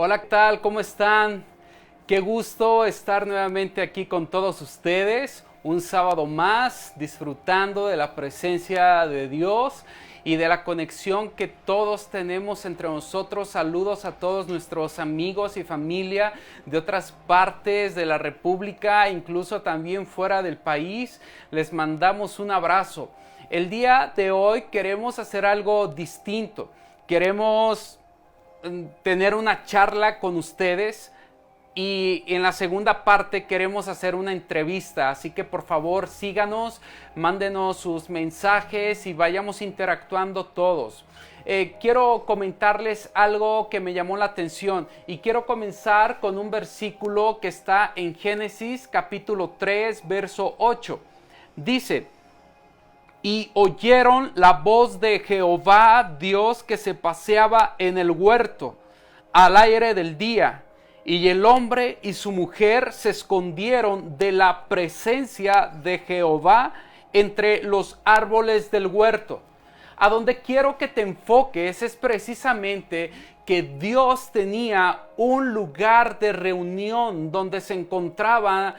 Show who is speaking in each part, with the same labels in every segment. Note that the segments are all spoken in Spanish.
Speaker 1: Hola, ¿qué tal? ¿Cómo están? Qué gusto estar nuevamente aquí con todos ustedes. Un sábado más disfrutando de la presencia de Dios y de la conexión que todos tenemos entre nosotros. Saludos a todos nuestros amigos y familia de otras partes de la República, incluso también fuera del país. Les mandamos un abrazo. El día de hoy queremos hacer algo distinto. Queremos tener una charla con ustedes y en la segunda parte queremos hacer una entrevista, así que por favor síganos, mándenos sus mensajes y vayamos interactuando todos. Quiero comentarles algo que me llamó la atención y quiero comenzar con un versículo que está en Génesis capítulo 3 verso 8. Dice: y oyeron la voz de Jehová Dios que se paseaba en el huerto al aire del día, y el hombre y su mujer se escondieron de la presencia de Jehová entre los árboles del huerto. A donde quiero que te enfoques es precisamente que Dios tenía un lugar de reunión donde se encontraba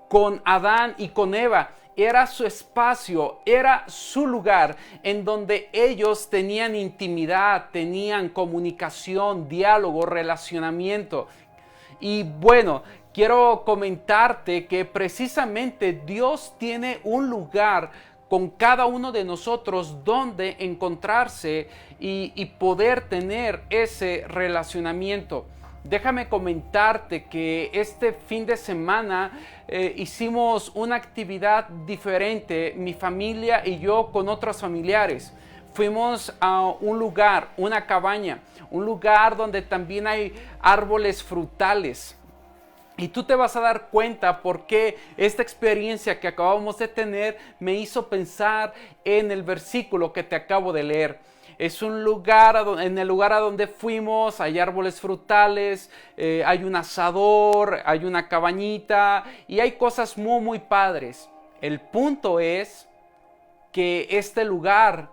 Speaker 1: con Adán y con Eva. Era su espacio, era su lugar en donde ellos tenían intimidad, tenían comunicación, diálogo, relacionamiento. Y bueno, quiero comentarte que precisamente Dios tiene un lugar con cada uno de nosotros donde encontrarse y poder tener ese relacionamiento. Déjame comentarte que este fin de semana hicimos una actividad diferente, mi familia y yo con otros familiares. Fuimos a un lugar, una cabaña, un lugar donde también hay árboles frutales. Y tú te vas a dar cuenta por qué esta experiencia que acabamos de tener me hizo pensar en el versículo que te acabo de leer. Es un lugar, en el lugar a donde fuimos, hay árboles frutales, hay un asador, hay una cabañita y hay cosas muy, muy padres. El punto es que este lugar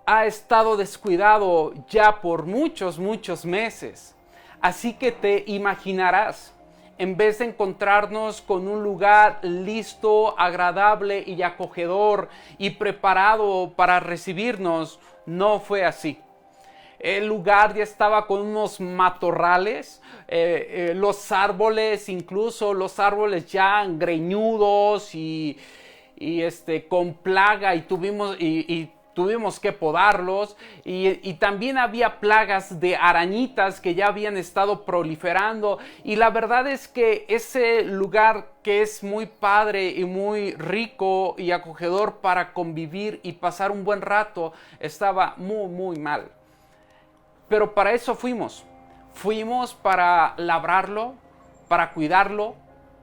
Speaker 1: ha estado descuidado ya por muchos, muchos meses. Así que te imaginarás, en vez de encontrarnos con un lugar listo, agradable y acogedor y preparado para recibirnos, no fue así. El lugar ya estaba con unos matorrales, los árboles, incluso los árboles ya greñudos y con plaga y tuvimos que podarlos y también había plagas de arañitas que ya habían estado proliferando y la verdad es que ese lugar que es muy padre y muy rico y acogedor para convivir y pasar un buen rato estaba muy muy mal. Pero para eso fuimos para labrarlo, para cuidarlo,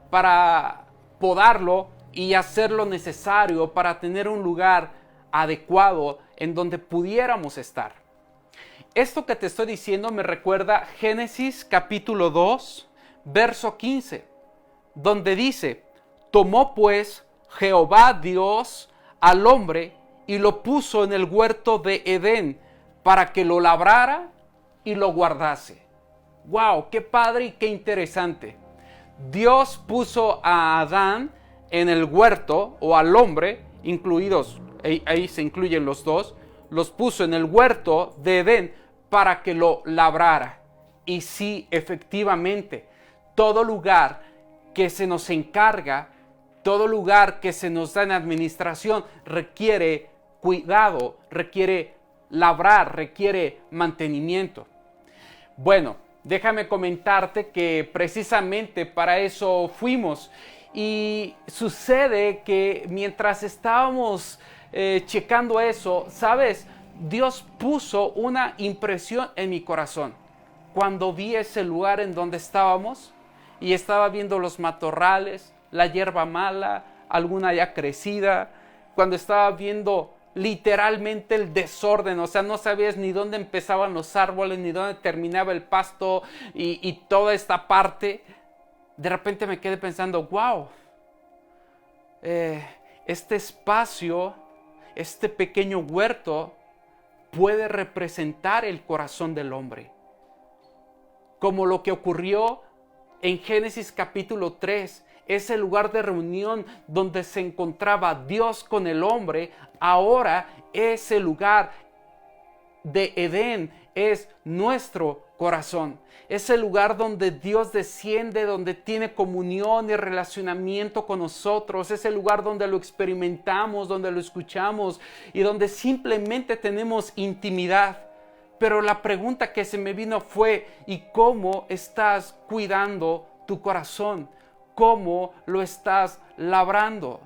Speaker 1: para podarlo y hacer lo necesario para tener un lugar adecuado en donde pudiéramos estar. Esto que te estoy diciendo me recuerda Génesis capítulo 2, verso 15, donde dice: tomó pues Jehová Dios al hombre y lo puso en el huerto de Edén para que lo labrara y lo guardase. ¡Wow! ¡Qué padre y qué interesante! Dios puso a Adán en el huerto, o al hombre, incluidos, ahí se incluyen los dos, los puso en el huerto de Edén para que lo labrara. Y sí, efectivamente, todo lugar que se nos encarga, todo lugar que se nos da en administración requiere cuidado, requiere labrar, requiere mantenimiento. Bueno, déjame comentarte que precisamente para eso fuimos. Y sucede que mientras estábamos checando eso, ¿sabes? Dios puso una impresión en mi corazón. Cuando vi ese lugar en donde estábamos y estaba viendo los matorrales, la hierba mala, alguna ya crecida, cuando estaba viendo literalmente el desorden, o sea, no sabías ni dónde empezaban los árboles, ni dónde terminaba el pasto y toda esta parte, de repente me quedé pensando, wow, este espacio, este pequeño huerto puede representar el corazón del hombre. como lo que ocurrió en Génesis capítulo 3, ese lugar de reunión donde se encontraba Dios con el hombre, ahora ese lugar de Edén es nuestro corazón. Es el lugar donde Dios desciende, donde tiene comunión y relacionamiento con nosotros. Es el lugar donde lo experimentamos, donde lo escuchamos y donde simplemente tenemos intimidad. Pero la pregunta que se me vino fue, ¿y cómo estás cuidando tu corazón? ¿Cómo lo estás labrando?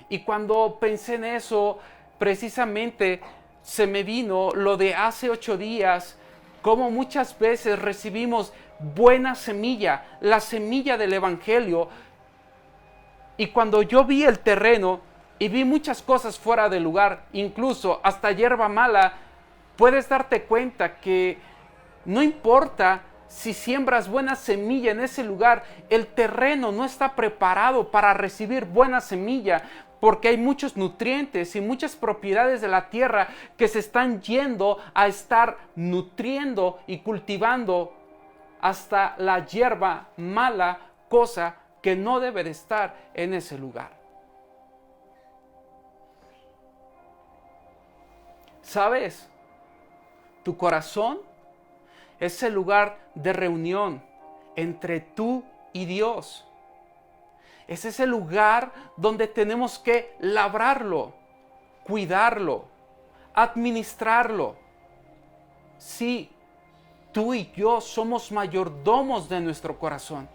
Speaker 1: Y cuando pensé en eso, precisamente se me vino lo de hace 8 días, como muchas veces recibimos buena semilla, la semilla del Evangelio. Y cuando yo vi el terreno y vi muchas cosas fuera de lugar, incluso hasta hierba mala, puedes darte cuenta que no importa si siembras buena semilla en ese lugar, el terreno no está preparado para recibir buena semilla, porque hay muchos nutrientes y muchas propiedades de la tierra que se están yendo a estar nutriendo y cultivando hasta la hierba mala, cosa que no debe de estar en ese lugar. ¿Sabes? Tu corazón es el lugar de reunión entre tú y Dios. Es ese lugar donde tenemos que labrarlo, cuidarlo, administrarlo. Sí, tú y yo somos mayordomos de nuestro corazón.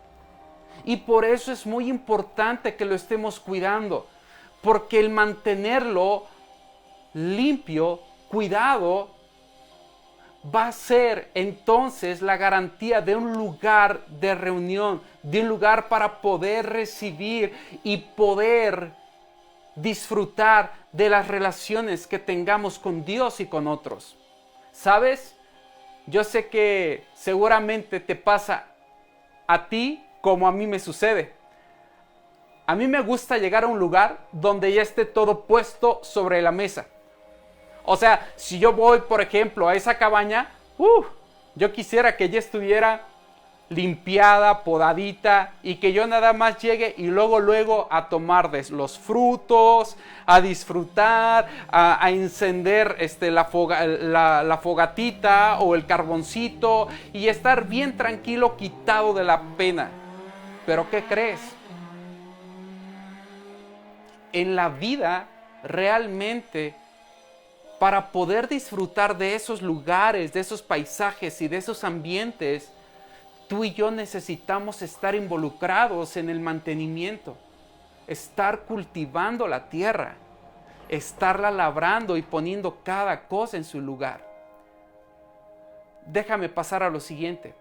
Speaker 1: Y por eso es muy importante que lo estemos cuidando. Porque el mantenerlo limpio, cuidado, va a ser entonces la garantía de un lugar de reunión, de un lugar para poder recibir y poder disfrutar de las relaciones que tengamos con Dios y con otros. ¿Sabes? Yo sé que seguramente te pasa a ti como a mí me sucede. A mí me gusta llegar a un lugar donde ya esté todo puesto sobre la mesa. O sea, si yo voy, por ejemplo, a esa cabaña, yo quisiera que ya estuviera limpiada, podadita, y que yo nada más llegue y luego a tomar de los frutos, a disfrutar, a encender la fogatita o el carboncito y estar bien tranquilo, quitado de la pena. Pero ¿qué crees? En la vida realmente, para poder disfrutar de esos lugares, de esos paisajes y de esos ambientes, tú y yo necesitamos estar involucrados en el mantenimiento, estar cultivando la tierra, estarla labrando y poniendo cada cosa en su lugar. Déjame pasar a lo siguiente.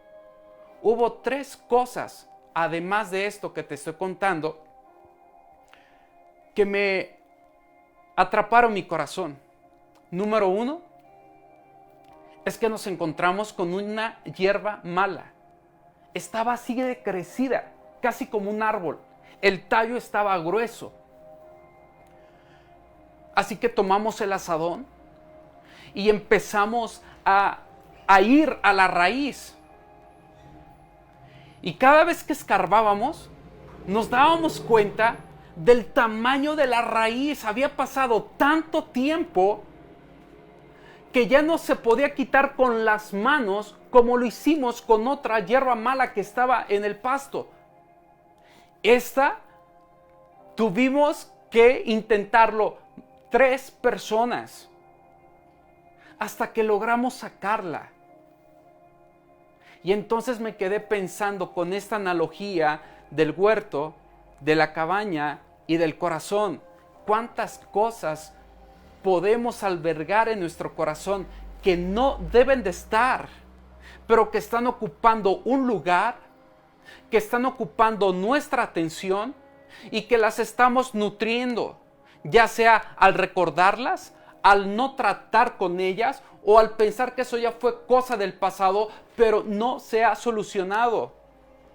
Speaker 1: Hubo 3 cosas, además de esto que te estoy contando, que me atraparon mi corazón. Número 1, es que nos encontramos con una hierba mala. Estaba así de crecida, casi como un árbol. El tallo estaba grueso. Así que tomamos el azadón y empezamos a ir a la raíz. Y cada vez que escarbábamos, nos dábamos cuenta del tamaño de la raíz. Había pasado tanto tiempo que ya no se podía quitar con las manos como lo hicimos con otra hierba mala que estaba en el pasto. Esta tuvimos que intentarlo 3 personas hasta que logramos sacarla. Y entonces me quedé pensando con esta analogía del huerto, de la cabaña y del corazón. ¿Cuántas cosas podemos albergar en nuestro corazón que no deben de estar, pero que están ocupando un lugar, que están ocupando nuestra atención y que las estamos nutriendo, ya sea al recordarlas, al no tratar con ellas o al pensar que eso ya fue cosa del pasado, pero no se ha solucionado?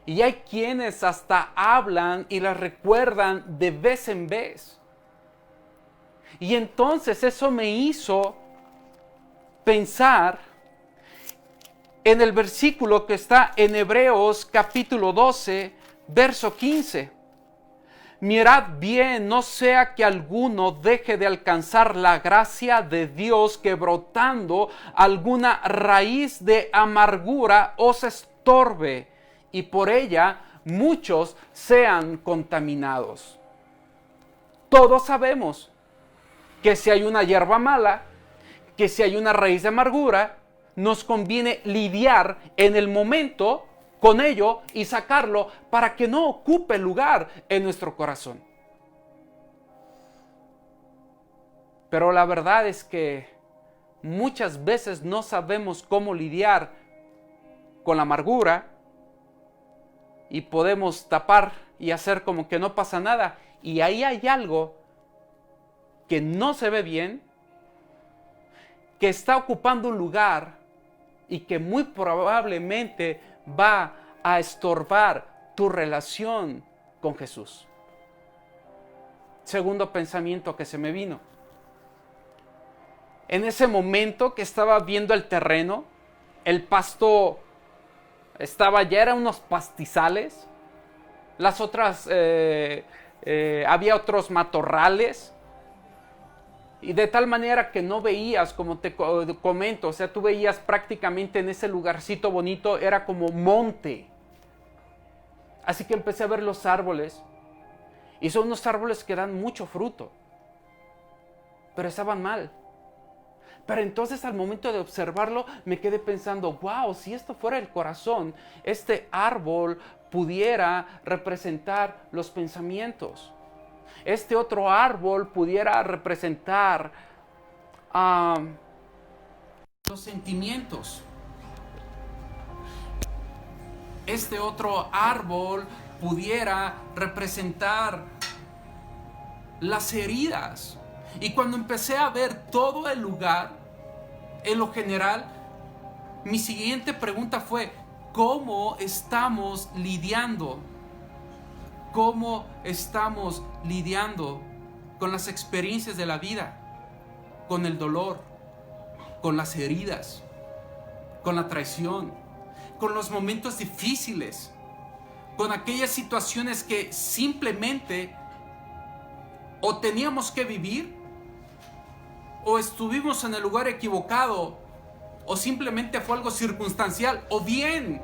Speaker 1: Y hay quienes hasta hablan y las recuerdan de vez en vez. Y entonces eso me hizo pensar en el versículo que está en Hebreos capítulo 12, verso 15. Mirad bien, no sea que alguno deje de alcanzar la gracia de Dios, que brotando alguna raíz de amargura os estorbe, y por ella muchos sean contaminados. Todos sabemos que si hay una hierba mala, que si hay una raíz de amargura, nos conviene lidiar en el momento con ello y sacarlo para que no ocupe lugar en nuestro corazón. Pero la verdad es que muchas veces no sabemos cómo lidiar con la amargura y podemos tapar y hacer como que no pasa nada. Y ahí hay algo que no se ve bien, que está ocupando un lugar y que muy probablemente va a estorbar tu relación con Jesús. Segundo pensamiento que se me vino. En ese momento que estaba viendo el terreno, el pasto ya eran unos pastizales, las otras, había otros matorrales, y de tal manera que no veías, como te comento, o sea, tú veías prácticamente en ese lugarcito bonito, era como monte. Así que empecé a ver los árboles, y son unos árboles que dan mucho fruto, pero estaban mal. Pero entonces al momento de observarlo me quedé pensando, wow, si esto fuera el corazón, este árbol pudiera representar los pensamientos. Este otro árbol pudiera representar los sentimientos. Este otro árbol pudiera representar las heridas. Y cuando empecé a ver todo el lugar, en lo general, mi siguiente pregunta fue, ¿cómo estamos lidiando? ¿Cómo estamos lidiando con las experiencias de la vida? Con el dolor, con las heridas, con la traición, con los momentos difíciles, con aquellas situaciones que simplemente o teníamos que vivir, o estuvimos en el lugar equivocado, o simplemente fue algo circunstancial, o bien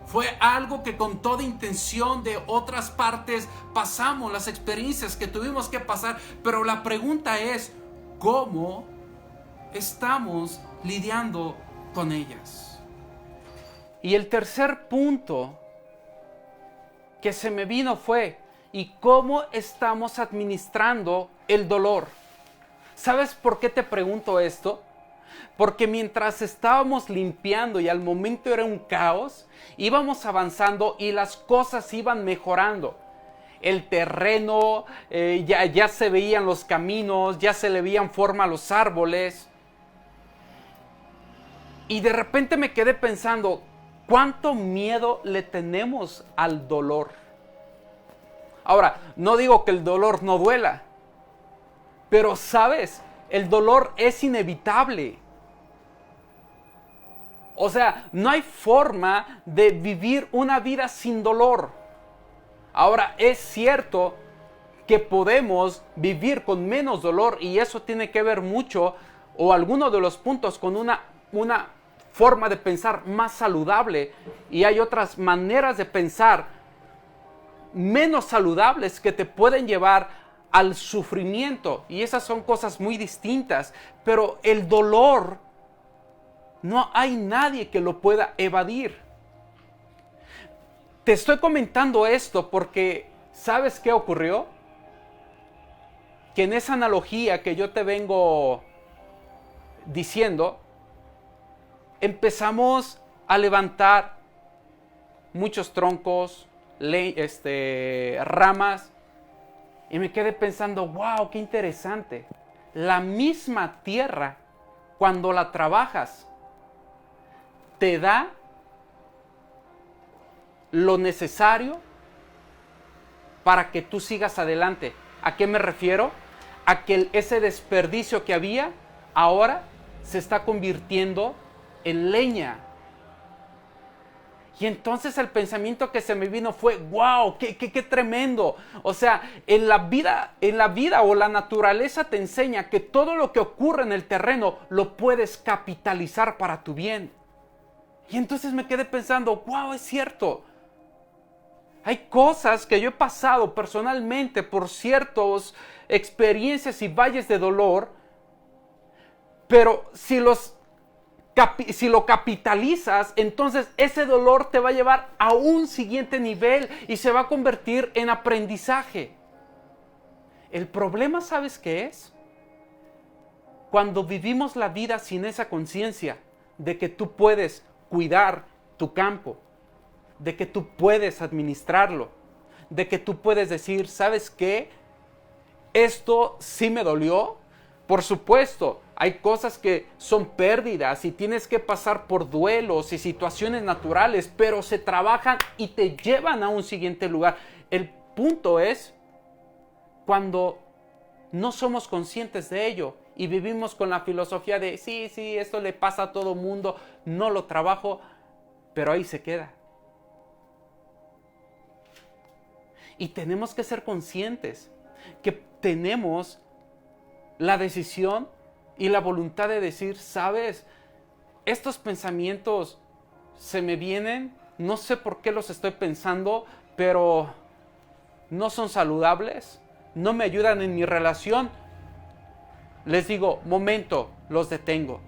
Speaker 1: fue algo que con toda intención de otras partes pasamos, las experiencias que tuvimos que pasar. Pero la pregunta es, ¿cómo estamos lidiando con ellas? Y el tercer punto que se me vino fue, ¿y cómo estamos administrando el dolor? ¿Sabes por qué te pregunto esto? Porque mientras estábamos limpiando y al momento era un caos, íbamos avanzando y las cosas iban mejorando. El terreno, ya se veían los caminos, ya se le veían forma a los árboles. Y de repente me quedé pensando, ¿cuánto miedo le tenemos al dolor? Ahora, no digo que el dolor no duela, pero sabes, el dolor es inevitable. O sea, no hay forma de vivir una vida sin dolor. Ahora, es cierto que podemos vivir con menos dolor y eso tiene que ver mucho, o alguno de los puntos, con una forma de pensar más saludable. Y hay otras maneras de pensar menos saludables que te pueden llevar al sufrimiento, y esas son cosas muy distintas. Pero el dolor, no hay nadie que lo pueda evadir. Te estoy comentando esto porque ¿sabes qué ocurrió? Que en esa analogía que yo te vengo diciendo, empezamos a levantar muchos troncos, ramas, y me quedé pensando, wow, qué interesante. La misma tierra, cuando la trabajas, te da lo necesario para que tú sigas adelante. ¿A qué me refiero? A que ese desperdicio que había, ahora se está convirtiendo en leña. Y entonces el pensamiento que se me vino fue, wow, qué tremendo. O sea, en la vida o la naturaleza te enseña que todo lo que ocurre en el terreno lo puedes capitalizar para tu bien. Y entonces me quedé pensando, wow, es cierto. Hay cosas que yo he pasado personalmente por ciertas experiencias y valles de dolor, pero si lo capitalizas, entonces ese dolor te va a llevar a un siguiente nivel y se va a convertir en aprendizaje. El problema, ¿sabes qué es? Cuando vivimos la vida sin esa conciencia de que tú puedes cuidar tu campo, de que tú puedes administrarlo, de que tú puedes decir, ¿sabes qué? Esto sí me dolió. Por supuesto, hay cosas que son pérdidas y tienes que pasar por duelos y situaciones naturales, pero se trabajan y te llevan a un siguiente lugar. El punto es cuando no somos conscientes de ello y vivimos con la filosofía de sí, esto le pasa a todo mundo, no lo trabajo, pero ahí se queda. Y tenemos que ser conscientes que tenemos la decisión y la voluntad de decir, ¿sabes? Estos pensamientos se me vienen, no sé por qué los estoy pensando, pero no son saludables, no me ayudan en mi relación. Les digo, momento, los detengo.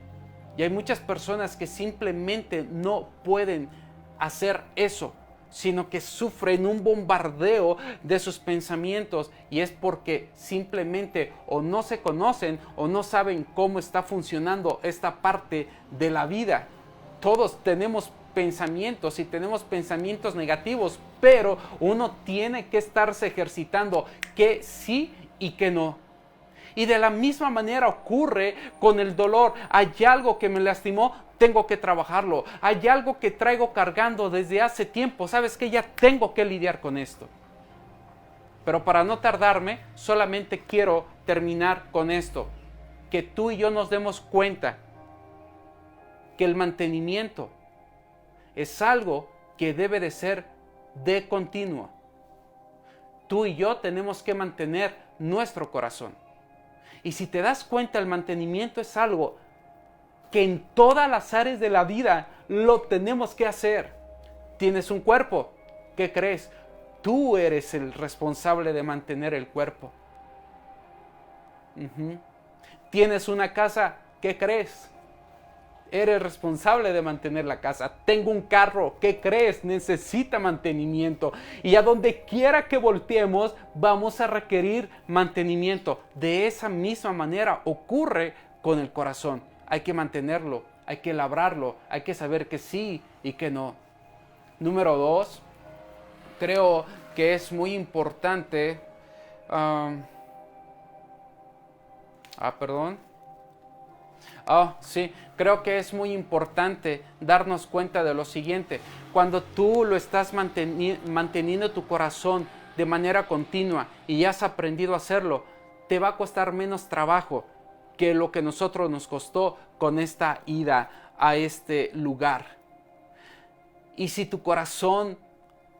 Speaker 1: Y hay muchas personas que simplemente no pueden hacer eso, sino que sufren un bombardeo de sus pensamientos, y es porque simplemente o no se conocen o no saben cómo está funcionando esta parte de la vida. Todos tenemos pensamientos y tenemos pensamientos negativos, pero uno tiene que estarse ejercitando que sí y que no. Y de la misma manera ocurre con el dolor. Hay algo que me lastimó, tengo que trabajarlo. Hay algo que traigo cargando desde hace tiempo. ¿Sabes qué? Ya tengo que lidiar con esto. Pero para no tardarme, solamente quiero terminar con esto. Que tú y yo nos demos cuenta que el mantenimiento es algo que debe de ser de continuo. Tú y yo tenemos que mantener nuestro corazón. Y si te das cuenta, el mantenimiento es algo que en todas las áreas de la vida lo tenemos que hacer. Tienes un cuerpo, ¿qué crees? Tú eres el responsable de mantener el cuerpo. Tienes una casa, ¿qué crees? Eres responsable de mantener la casa. Tengo un carro, ¿qué crees? Necesita mantenimiento. Y a donde quiera que volteemos, vamos a requerir mantenimiento. De esa misma manera ocurre con el corazón. Hay que mantenerlo, hay que labrarlo, hay que saber que sí y que no. Número 2, creo que es muy importante. Sí, creo que es muy importante darnos cuenta de lo siguiente. Cuando tú lo estás manteniendo tu corazón de manera continua y ya has aprendido a hacerlo, te va a costar menos trabajo que lo que nosotros nos costó con esta ida a este lugar. Y si tu corazón,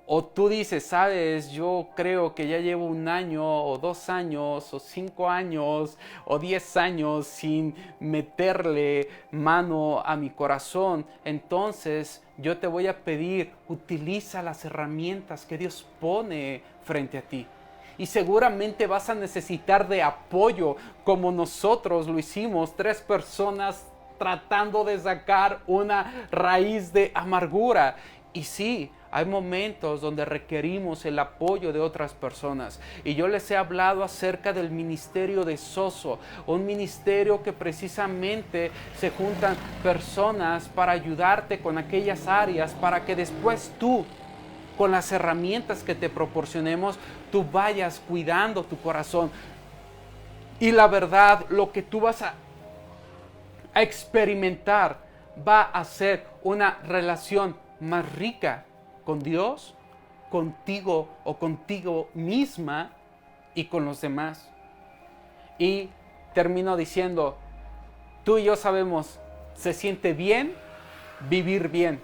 Speaker 1: o tú dices, sabes, yo creo que ya llevo 1 año, o 2 años, o 5 años, o 10 años sin meterle mano a mi corazón, entonces yo te voy a pedir, utiliza las herramientas que Dios pone frente a ti. Y seguramente vas a necesitar de apoyo, como nosotros lo hicimos, 3 personas tratando de sacar una raíz de amargura. Y sí, hay momentos donde requerimos el apoyo de otras personas. Y yo les he hablado acerca del ministerio de Soso, un ministerio que precisamente se juntan personas para ayudarte con aquellas áreas, para que después tú, con las herramientas que te proporcionemos, tú vayas cuidando tu corazón. Y la verdad, lo que tú vas a experimentar va a ser una relación más rica con Dios, contigo o contigo misma y con los demás. Y termino diciendo, tú y yo sabemos, se siente bien vivir bien.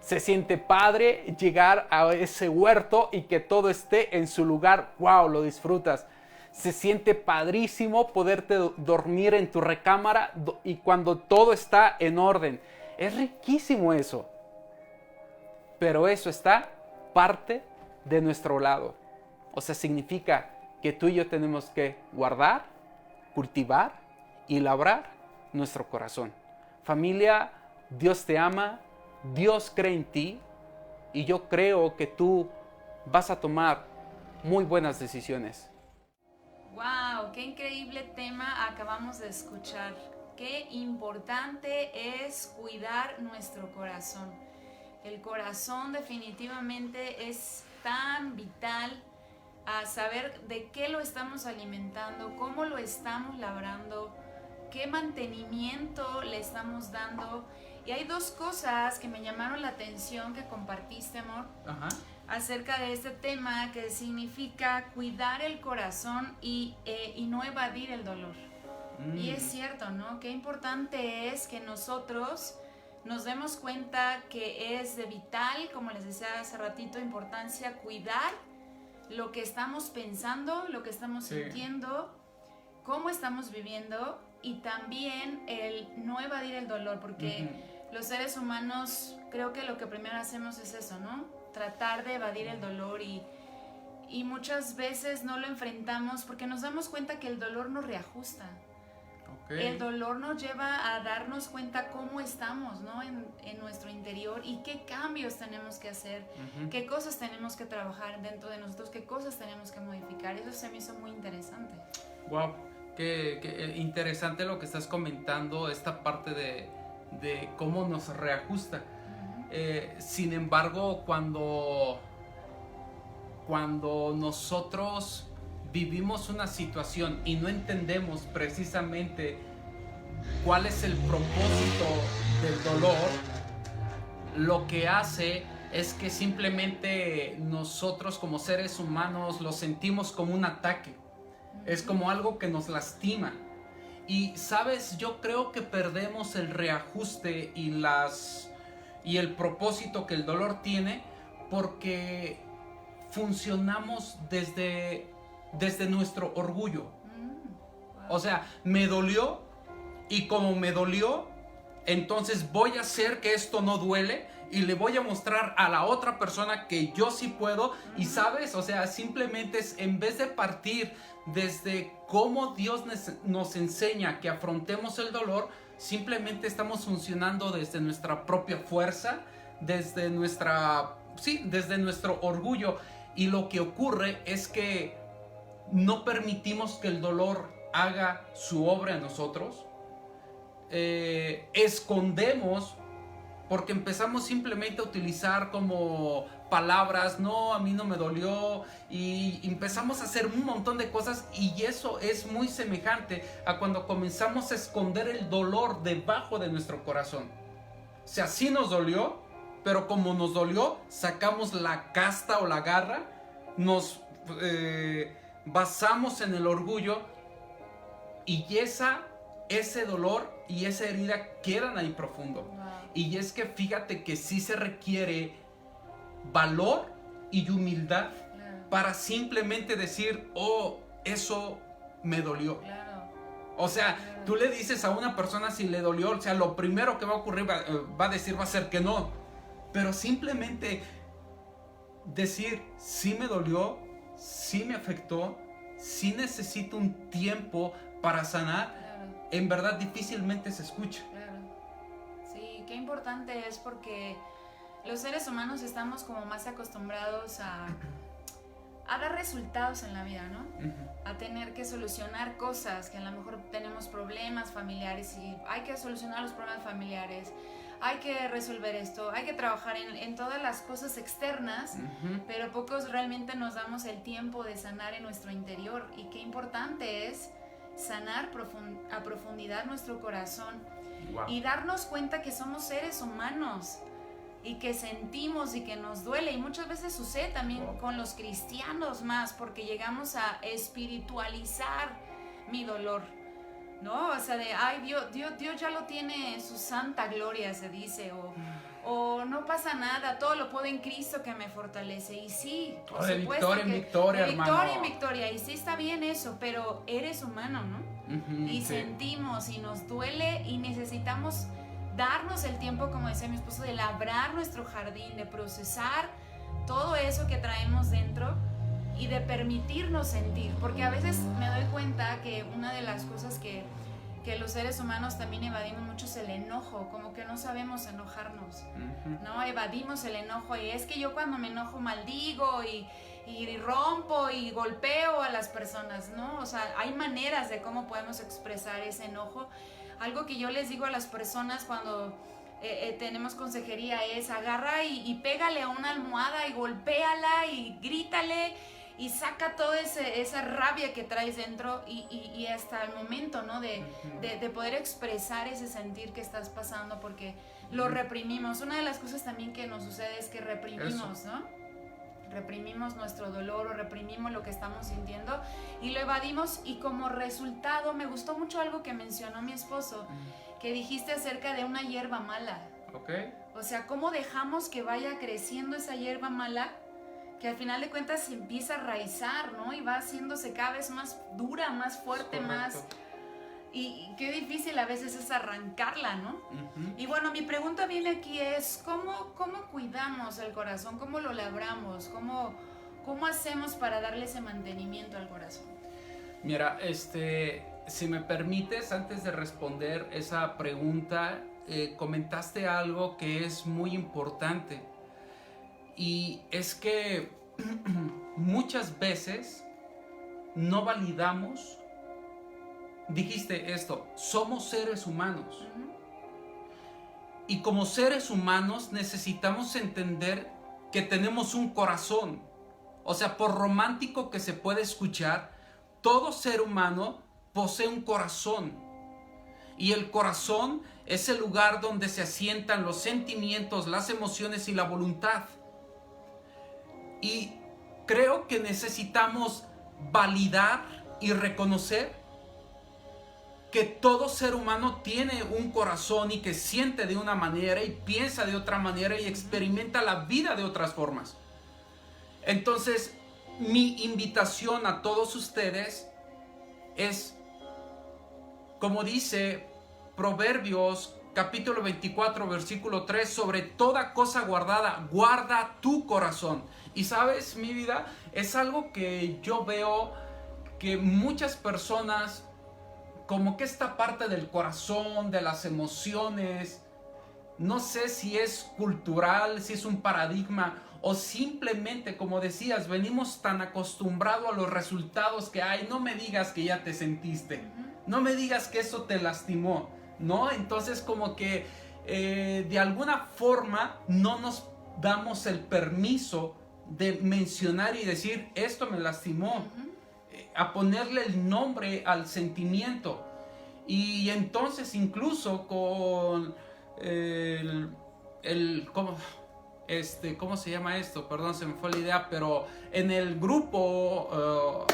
Speaker 1: Se siente padre llegar a ese huerto y que todo esté en su lugar. ¡Wow! Lo disfrutas. Se siente padrísimo poderte dormir en tu recámara y cuando todo está en orden. Es riquísimo eso. Pero eso está parte de nuestro lado. O sea, significa que tú y yo tenemos que guardar, cultivar y labrar nuestro corazón. Familia, Dios te ama, Dios cree en ti y yo creo que tú vas a tomar muy buenas decisiones.
Speaker 2: ¡Wow! ¡Qué increíble tema acabamos de escuchar! Qué importante es cuidar nuestro corazón. El corazón definitivamente es tan vital a saber de qué lo estamos alimentando, cómo lo estamos labrando, qué mantenimiento le estamos dando. Y hay dos cosas que me llamaron la atención que compartiste, amor, acerca de este tema, que significa cuidar el corazón y no evadir el dolor. Y es cierto, ¿no? Qué importante es que nosotros nos demos cuenta que es de vital, como les decía hace ratito, importancia cuidar lo que estamos pensando, lo que estamos sintiendo, cómo estamos viviendo y también el no evadir el dolor, porque los seres humanos creo que lo que primero hacemos es eso, ¿no? Tratar de evadir el dolor y muchas veces no lo enfrentamos porque nos damos cuenta que el dolor nos reajusta. El dolor nos lleva a darnos cuenta cómo estamos, ¿no? en nuestro interior y qué cambios tenemos que hacer, qué cosas tenemos que trabajar dentro de nosotros, qué cosas tenemos que modificar. Eso se me hizo muy interesante.
Speaker 1: Wow, qué interesante lo que estás comentando, esta parte de cómo nos reajusta. Sin embargo, cuando nosotros vivimos una situación y no entendemos precisamente cuál es el propósito del dolor, lo que hace es que simplemente nosotros como seres humanos lo sentimos como un ataque. Es como algo que nos lastima. Y sabes, yo creo que perdemos el reajuste y el propósito que el dolor tiene porque funcionamos desde nuestro orgullo. O sea, me dolió y como me dolió, entonces voy a hacer que esto no duele y le voy a mostrar a la otra persona que yo sí puedo. Y sabes, o sea, simplemente es, en vez de partir desde cómo Dios nos enseña que afrontemos el dolor, simplemente estamos funcionando desde nuestra propia fuerza, desde nuestro orgullo. Y lo que ocurre es que no permitimos que el dolor haga su obra en nosotros. Escondemos porque empezamos simplemente a utilizar como palabras, no, a mí no me dolió, y empezamos a hacer un montón de cosas, y eso es muy semejante a cuando comenzamos a esconder el dolor debajo de nuestro corazón. O sea, sí nos dolió, pero como nos dolió, sacamos la casta o la garra, nos basamos en el orgullo, y ese dolor y esa herida quedan ahí profundo. Y es que fíjate que sí se requiere valor y humildad para simplemente decir, oh, eso me dolió. O sea, tú le dices a una persona si le dolió, o sea, lo primero que va a ocurrir va a ser que no. Pero simplemente decir, sí me dolió, sí me afectó, sí necesito un tiempo para sanar, en verdad difícilmente se escucha.
Speaker 2: Sí, qué importante es porque los seres humanos estamos como más acostumbrados a dar resultados en la vida, ¿no? A tener que solucionar cosas, que a lo mejor tenemos problemas familiares y hay que solucionar los problemas familiares, hay que resolver esto, hay que trabajar en todas las cosas externas, pero pocos realmente nos damos el tiempo de sanar en nuestro interior. Y qué importante es sanar a profundidad nuestro corazón y darnos cuenta que somos seres humanos y que sentimos y que nos duele, y muchas veces sucede también con los cristianos más, porque llegamos a espiritualizar mi dolor. ¿no? O sea, de, ay, Dios ya lo tiene en su santa gloria, se dice, o no pasa nada, todo lo puedo en Cristo que me fortalece. Y sí, por
Speaker 1: de
Speaker 2: supuesto
Speaker 1: victoria en
Speaker 2: que
Speaker 1: victoria,
Speaker 2: de victoria
Speaker 1: hermano.
Speaker 2: en victoria. Y sí está bien eso, pero eres humano, ¿no? Y
Speaker 1: Sí.
Speaker 2: sentimos y nos duele y necesitamos darnos el tiempo, como decía mi esposo, de labrar nuestro jardín, de procesar todo eso que traemos dentro y de permitirnos sentir. Porque a veces me doy cuenta que una de las cosas que los seres humanos también evadimos mucho es el enojo, como que no sabemos enojarnos, ¿no? Evadimos el enojo y es que yo cuando me enojo maldigo y rompo y golpeo a las personas, ¿no? O sea, hay maneras de cómo podemos expresar ese enojo. Algo que yo les digo a las personas cuando tenemos consejería es agarra y pégale a una almohada y golpéala y grítale y saca toda esa rabia que traes dentro y hasta el momento, ¿no? De poder expresar ese sentir que estás pasando porque lo reprimimos. Una de las cosas también que nos sucede es que reprimimos, ¿no? Reprimimos nuestro dolor o reprimimos lo que estamos sintiendo y lo evadimos y como resultado me gustó mucho algo que mencionó mi esposo, que dijiste acerca de una hierba mala.
Speaker 1: Okay.
Speaker 2: O sea, cómo dejamos que vaya creciendo esa hierba mala que al final de cuentas se empieza a raizar, ¿no? Y va haciéndose cada vez más dura, más fuerte, más... Y qué difícil a veces es arrancarla, ¿no? Y bueno, mi pregunta viene aquí es, ¿cómo cuidamos el corazón? ¿Cómo lo labramos? ¿Cómo hacemos para darle ese mantenimiento al corazón?
Speaker 1: Mira, si me permites, antes de responder esa pregunta, comentaste algo que es muy importante. Y es que muchas veces no validamos. Dijiste esto, somos seres humanos. Y como seres humanos necesitamos entender que tenemos un corazón. O sea, por romántico que se puede escuchar, todo ser humano posee un corazón. Y el corazón es el lugar donde se asientan los sentimientos, las emociones y la voluntad. Y creo que necesitamos validar y reconocer que todo ser humano tiene un corazón y que siente de una manera y piensa de otra manera y experimenta la vida de otras formas. Entonces, mi invitación a todos ustedes es, como dice Proverbios capítulo 24, versículo 3, sobre toda cosa guardada, guarda tu corazón. Y sabes, mi vida, es algo que yo veo que muchas personas, como que esta parte del corazón, de las emociones, no sé si es cultural, si es un paradigma o simplemente, como decías, venimos tan acostumbrados a los resultados que hay. No me digas que ya te sentiste, no me digas que eso te lastimó, ¿no? Entonces como que de alguna forma no nos damos el permiso de mencionar y decir, esto me lastimó. A ponerle el nombre al sentimiento. Y entonces incluso con ¿cómo se llama esto? Perdón, se me fue la idea, pero en el grupo,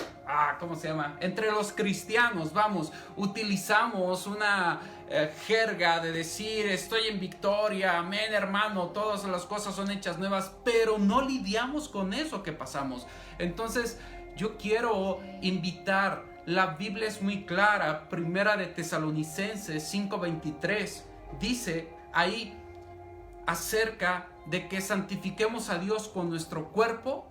Speaker 1: ¿cómo se llama? Entre los cristianos, vamos, utilizamos una jerga de decir, estoy en victoria, amén, hermano, todas las cosas son hechas nuevas, pero no lidiamos con eso que pasamos. Entonces, yo quiero invitar, la Biblia es muy clara, Primera de Tesalonicenses 5:23, dice ahí acerca de que santifiquemos a Dios con nuestro cuerpo,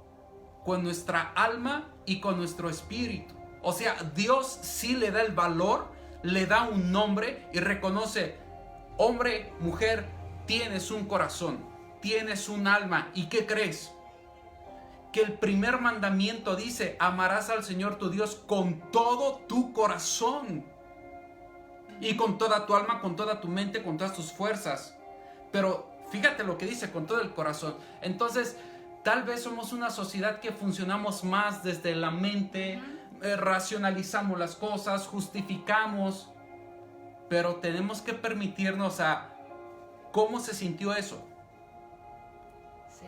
Speaker 1: con nuestra alma y con nuestro espíritu. O sea, Dios sí le da el valor, le da un nombre y reconoce, hombre, mujer, tienes un corazón, tienes un alma. ¿Y qué crees? Que el primer mandamiento dice, amarás al Señor tu Dios con todo tu corazón y con toda tu alma, con toda tu mente, con todas tus fuerzas. Pero fíjate lo que dice, con todo el corazón. Entonces, tal vez somos una sociedad que funcionamos más desde la mente, racionalizamos las cosas, justificamos, pero tenemos que permitirnos a cómo se sintió eso.
Speaker 2: Sí.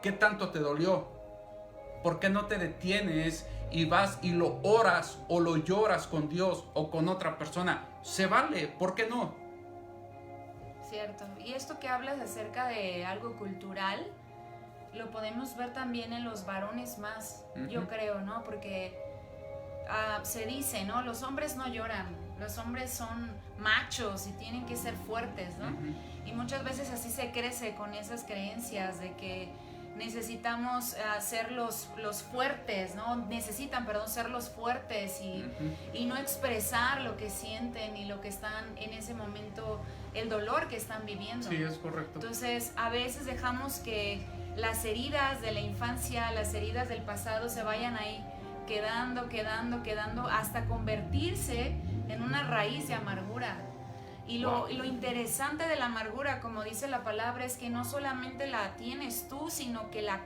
Speaker 1: ¿Qué tanto te dolió? ¿por qué no te detienes y vas y lo oras o lo lloras con Dios o con otra persona? Se vale, ¿por qué no?
Speaker 2: Cierto. Y esto que hablas acerca de algo cultural, lo podemos ver también en los varones más, yo creo, ¿no? Porque se dice, ¿no? Los hombres no lloran, los hombres son machos y tienen que ser fuertes, ¿no? Y muchas veces así se crece con esas creencias de que necesitamos ser los fuertes, ¿no? Necesitan, perdón, ser los fuertes y no expresar lo que sienten y lo que están en ese momento, el dolor que están viviendo.
Speaker 1: Sí, es correcto.
Speaker 2: Entonces, a veces dejamos que las heridas de la infancia, las heridas del pasado se vayan ahí quedando, hasta convertirse en una raíz de amargura. Y lo interesante de la amargura, como dice la palabra, es que no solamente la tienes tú, sino que la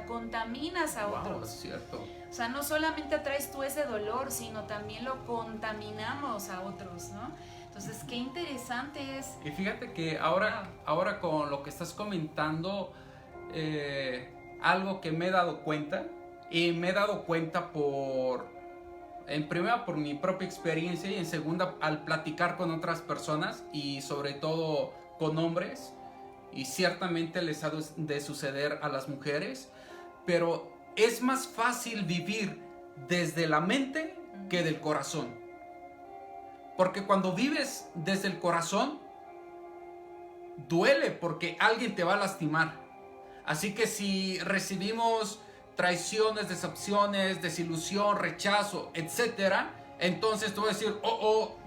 Speaker 2: contaminas a otros.
Speaker 1: Es cierto.
Speaker 2: O sea, no solamente traes tú ese dolor, sino también lo contaminamos a otros, ¿no? Entonces, qué interesante es.
Speaker 1: Y fíjate que ahora con lo que estás comentando, algo que me he dado cuenta, y me he dado cuenta en primera por mi propia experiencia y en segunda al platicar con otras personas y sobre todo con hombres, y ciertamente les ha de suceder a las mujeres, pero es más fácil vivir desde la mente que del corazón, porque cuando vives desde el corazón duele porque alguien te va a lastimar. Así que si recibimos traiciones, decepciones, desilusión, rechazo, etcétera, entonces te voy a decir,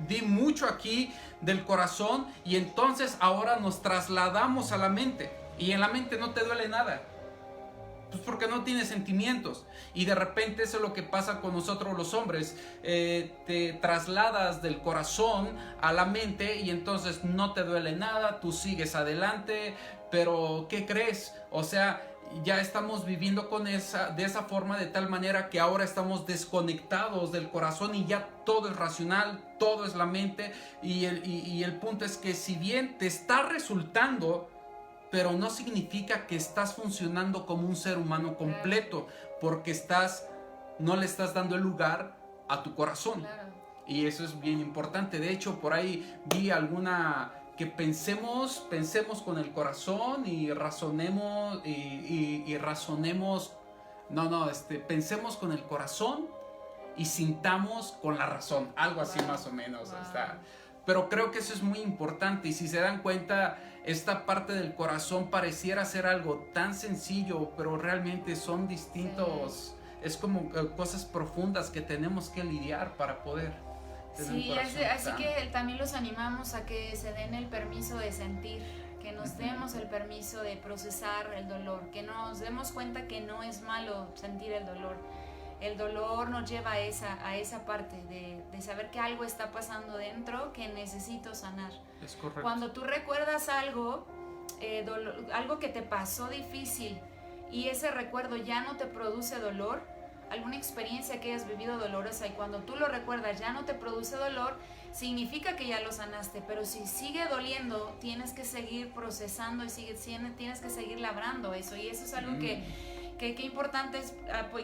Speaker 1: di mucho aquí del corazón, y entonces ahora nos trasladamos a la mente, y en la mente no te duele nada, pues porque no tienes sentimientos, y de repente eso es lo que pasa con nosotros los hombres, te trasladas del corazón a la mente y entonces no te duele nada, tú sigues adelante, pero ¿qué crees? O sea, ya estamos viviendo de esa forma, de tal manera que ahora estamos desconectados del corazón y ya todo es racional, todo es la mente, y el punto es que si bien te está resultando, pero no significa que estás funcionando como un ser humano completo, porque no le estás dando el lugar a tu corazón.
Speaker 2: Claro.
Speaker 1: Y eso es bien importante. De hecho, por ahí vi que pensemos con el corazón y razonemos pensemos con el corazón y sintamos con la razón, algo así más o menos. Pero creo que eso es muy importante, y si se dan cuenta, esta parte del corazón pareciera ser algo tan sencillo, pero realmente son distintos, es como cosas profundas que tenemos que lidiar para poder tener un corazón
Speaker 2: así que también los animamos a que se den el permiso de sentir, que nos demos el permiso de procesar el dolor, que nos demos cuenta que no es malo sentir el dolor. El dolor nos lleva a esa parte de saber que algo está pasando dentro que necesito sanar.
Speaker 1: Es correcto.
Speaker 2: Cuando tú recuerdas algo que te pasó difícil, y ese recuerdo ya no te produce dolor, alguna experiencia que hayas vivido dolorosa, y cuando tú lo recuerdas ya no te produce dolor, significa que ya lo sanaste. Pero si sigue doliendo, tienes que seguir procesando y tienes que seguir labrando eso. Y eso es algo que importante es,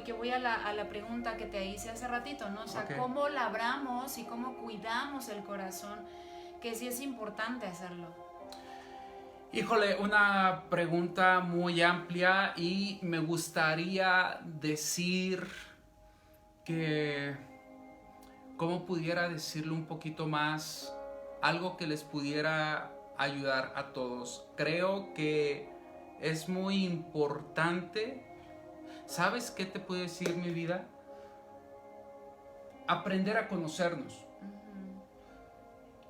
Speaker 2: que voy a la pregunta que te hice hace ratito, ¿no? O sea, ¿cómo labramos y cómo cuidamos el corazón? Que sí es importante hacerlo.
Speaker 1: Híjole, una pregunta muy amplia, y me gustaría decir que, ¿cómo pudiera decirlo un poquito más? Algo que les pudiera ayudar a todos. Creo que es muy importante. ¿Sabes qué te puedo decir, mi vida? Aprender a conocernos.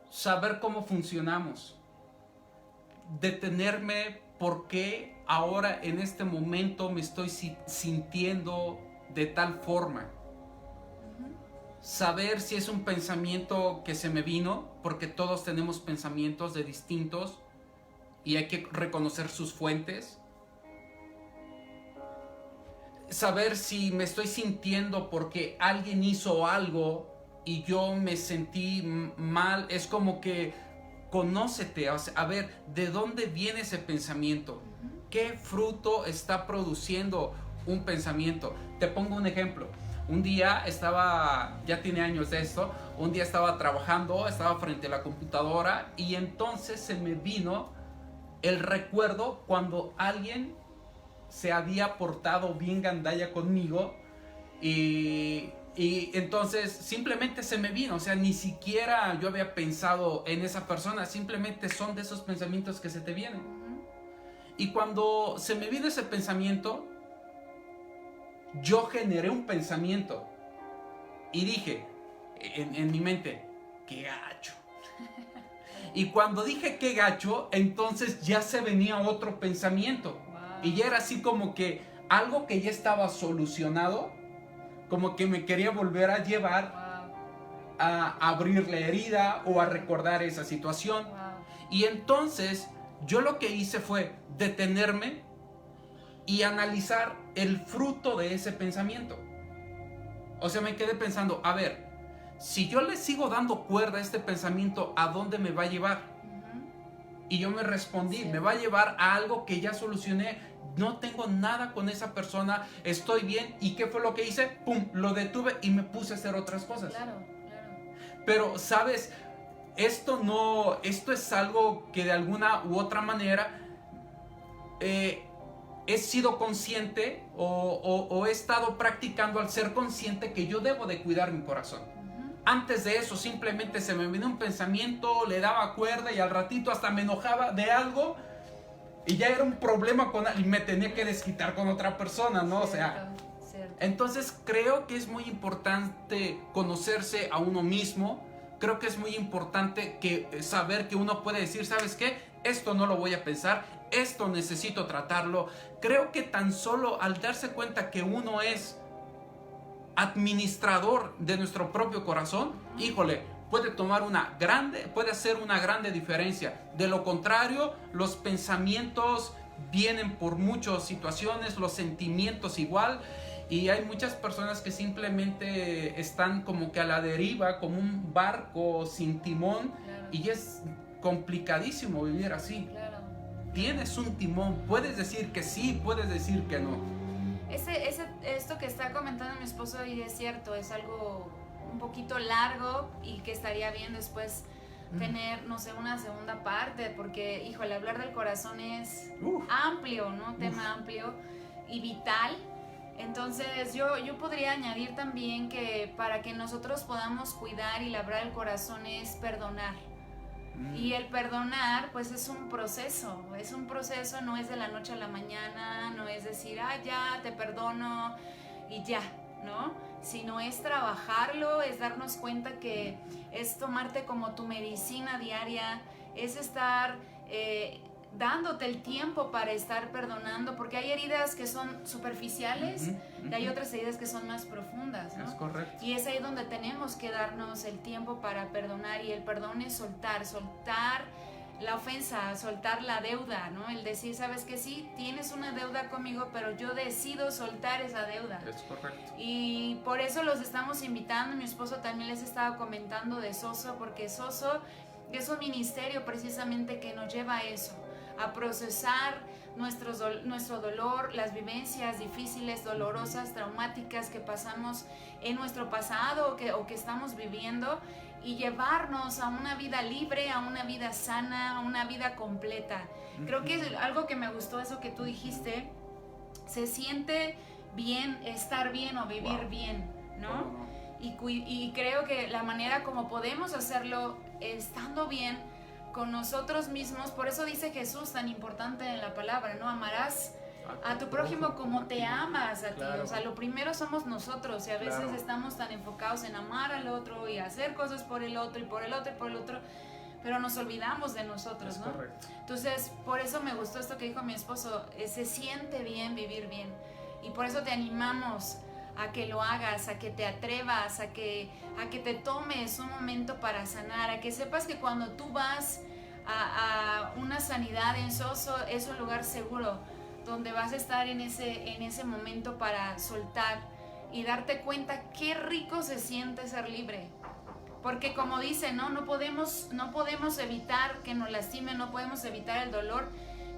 Speaker 1: Saber cómo funcionamos. Detenerme por qué ahora en este momento me estoy sintiendo de tal forma. Saber si es un pensamiento que se me vino, porque todos tenemos pensamientos de distintos y hay que reconocer sus fuentes. Saber si me estoy sintiendo porque alguien hizo algo y yo me sentí mal. Es como que conócete, o sea, a ver, ¿de dónde viene ese pensamiento? ¿Qué fruto está produciendo? un pensamiento. Te pongo un ejemplo. Un día ya tiene años de esto, un día estaba trabajando, estaba frente a la computadora y entonces se me vino el recuerdo cuando alguien se había portado bien gandalla conmigo y entonces simplemente se me vino, o sea, ni siquiera yo había pensado en esa persona, simplemente son de esos pensamientos que se te vienen. Y cuando se me vino ese pensamiento, yo generé un pensamiento y dije en mi mente, qué gacho. Y cuando dije qué gacho, entonces ya se venía otro pensamiento. Wow. Y ya era así como que algo que ya estaba solucionado, como que me quería volver a llevar, wow, a abrir la herida o a recordar esa situación. Wow. Y entonces yo lo que hice fue detenerme y analizar el fruto de ese pensamiento. O sea, me quedé pensando, a ver, si yo le sigo dando cuerda a este pensamiento, ¿a dónde me va a llevar? Y yo me respondí, sí, me va a llevar a algo que ya solucioné, no tengo nada con esa persona, estoy bien. ¿Y qué fue lo que hice? ¡Pum! Lo detuve y me puse a hacer otras cosas. Claro, claro. Pero, ¿sabes? Esto es algo que de alguna u otra manera he sido consciente o he estado practicando al ser consciente que yo debo de cuidar mi corazón. Antes de eso simplemente se me vino un pensamiento, le daba cuerda y al ratito hasta me enojaba de algo y ya era un problema y me tenía que desquitar con otra persona, ¿no? Cierto, o sea, cierto. Entonces creo que es muy importante conocerse a uno mismo. Creo que es muy importante saber que uno puede decir, ¿sabes qué? Esto no lo voy a pensar, esto necesito tratarlo. Creo que tan solo al darse cuenta que uno es administrador de nuestro propio corazón, híjole, puede hacer una grande diferencia. De lo contrario, los pensamientos vienen por muchas situaciones, los sentimientos igual. Y hay muchas personas que simplemente están como que a la deriva, como un barco sin timón. Claro. Y es complicadísimo vivir así. Claro. Tienes un timón, puedes decir que sí, puedes decir que no.
Speaker 2: Esto que está comentando mi esposo y es cierto, es algo un poquito largo y que estaría bien después tener, no sé, una segunda parte, porque, híjole, hablar del corazón es amplio, ¿no? Tema amplio y vital. Entonces yo podría añadir también que para que nosotros podamos cuidar y labrar el corazón es perdonar. Y el perdonar pues es un proceso, no es de la noche a la mañana, no es decir, ya te perdono y ya, ¿no? Sino es trabajarlo, es darnos cuenta que es tomarte como tu medicina diaria, es estar dándote el tiempo para estar perdonando, porque hay heridas que son superficiales y hay otras heridas que son más profundas, ¿no?
Speaker 1: Es correcto.
Speaker 2: Y es ahí donde tenemos que darnos el tiempo para perdonar, y el perdón es soltar la ofensa, soltar la deuda, ¿no? El decir, sabes que sí, tienes una deuda conmigo, pero yo decido soltar esa deuda.
Speaker 1: Es correcto.
Speaker 2: Y por eso los estamos invitando. Mi esposo también les estaba comentando de Soso, porque Soso es un ministerio precisamente que nos lleva a eso, a procesar nuestro dolor, las vivencias difíciles, dolorosas, traumáticas que pasamos en nuestro pasado o que estamos viviendo, y llevarnos a una vida libre, a una vida sana, a una vida completa. Creo que es algo que me gustó, eso que tú dijiste, se siente bien estar bien o vivir bien, ¿no? Y creo que la manera como podemos hacerlo estando bien con nosotros mismos, por eso dice Jesús tan importante en la palabra, ¿no? Amarás a tu prójimo como te amas a ti. Claro. O sea, lo primero somos nosotros, y a veces estamos tan enfocados en amar al otro y hacer cosas por el otro y por el otro y por el otro, pero nos olvidamos de nosotros, ¿no?
Speaker 1: Correcto.
Speaker 2: Entonces, por eso me gustó esto que dijo mi esposo, se siente bien vivir bien, y por eso te animamos a que lo hagas, a que te atrevas, a que te tomes un momento para sanar, a que sepas que cuando tú vas a una sanidad en Soso es un lugar seguro, donde vas a estar en ese momento para soltar y darte cuenta qué rico se siente ser libre. Porque como dice, no podemos evitar que nos lastimen, no podemos evitar el dolor,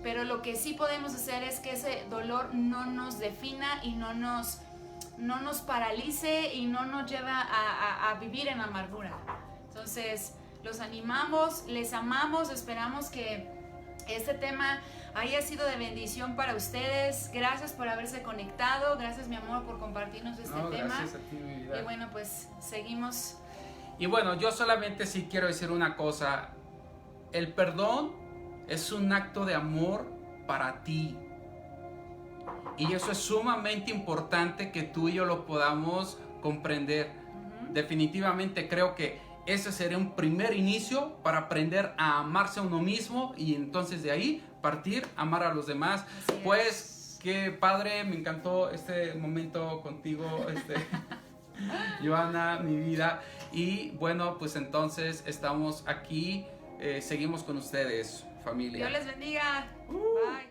Speaker 2: pero lo que sí podemos hacer es que ese dolor no nos defina y no nos paralice y no nos lleva a vivir en amargura. Entonces, los animamos, les amamos, esperamos que este tema haya sido de bendición para ustedes. Gracias por haberse conectado, gracias mi amor por compartirnos este tema.
Speaker 1: Gracias a ti, mi vida.
Speaker 2: Y bueno, pues seguimos.
Speaker 1: Y bueno, yo solamente sí quiero decir una cosa. El perdón es un acto de amor para ti. Y eso es sumamente importante que tú y yo lo podamos comprender. Definitivamente creo que ese sería un primer inicio para aprender a amarse a uno mismo y entonces de ahí partir a amar a los demás.
Speaker 2: Así
Speaker 1: pues qué padre, me encantó este momento contigo, Johanna, mi vida. Y bueno, pues entonces estamos aquí, seguimos con ustedes, familia.
Speaker 2: Dios les bendiga. Bye.